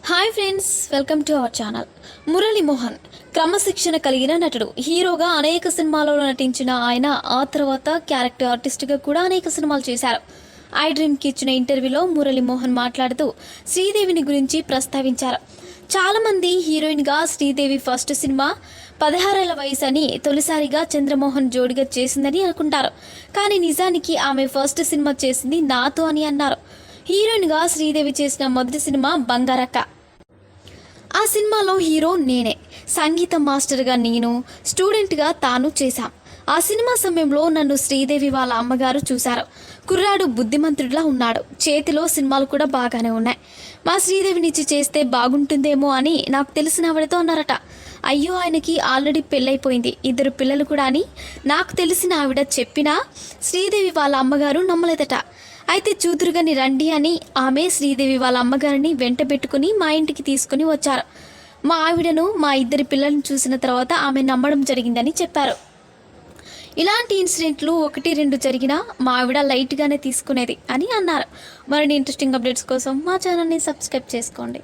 Hi friends, welcome to our channel. Murali Mohan క్రమశిక్షణ కలిగిన నటుడు. హీరోగా అనేక సినిమాలలో నటించిన ఆయన ఆ తర్వాత క్యారెక్టర్ ఆర్టిస్ట్గా కూడా అనేక సినిమాలు చేశారు. ఐ డ్రీమ్కి ఇచ్చిన ఇంటర్వ్యూలో మురళీ మోహన్ మాట్లాడుతూ శ్రీదేవిని గురించి ప్రస్తావించారు. చాలామంది హీరోయిన్గా శ్రీదేవి ఫస్ట్ సినిమా 16 ఏళ్ల వయసు అని తొలిసారిగా చంద్రమోహన్ జోడిగా చేసిందని అనుకుంటారు. కానీ నిజానికి ఆమె ఫస్ట్ సినిమా చేసింది నాతో అని అన్నారు. హీరోయిన్గా శ్రీదేవి చేసిన మొదటి సినిమా బంగారక్క. ఆ సినిమాలో హీరో నేనే, సంగీతం మాస్టర్గా నేను, స్టూడెంట్గా తాను చేశాం. ఆ సినిమా సమయంలో నన్ను శ్రీదేవి వాళ్ళ అమ్మగారు చూశారు. కుర్రాడు బుద్ధిమంతుడిలా ఉన్నాడు, చేతిలో సినిమాలు కూడా బాగానే ఉన్నాయి. మా శ్రీదేవినిచ్చి చేస్తే బాగుంటుందేమో అని నాకు తెలిసిన ఆవిడతో అన్నారట. అయ్యో, ఆయనకి ఆల్రెడీ పెళ్ళైపోయింది, 2 పిల్లలు కూడా అని నాకు తెలిసిన ఆవిడ చెప్పినా శ్రీదేవి వాళ్ళ అమ్మగారు నమ్మలేదట. అయితే చూదురుగాని రండి అని ఆమె శ్రీదేవి వాళ్ళ అమ్మగారిని వెంట పెట్టుకుని మా ఇంటికి తీసుకుని వచ్చారు. మా ఆవిడను, మా 2 పిల్లలను చూసిన తర్వాత ఆమె నమ్మడం జరిగిందని చెప్పారు. ఇలాంటి ఇన్సిడెంట్లు 1-2 జరిగినా మా ఆవిడ లైట్గానే తీసుకునేది అని అన్నారు. మరిన్ని ఇంట్రెస్టింగ్ అప్డేట్స్ కోసం మా ఛానల్ని సబ్స్క్రైబ్ చేసుకోండి.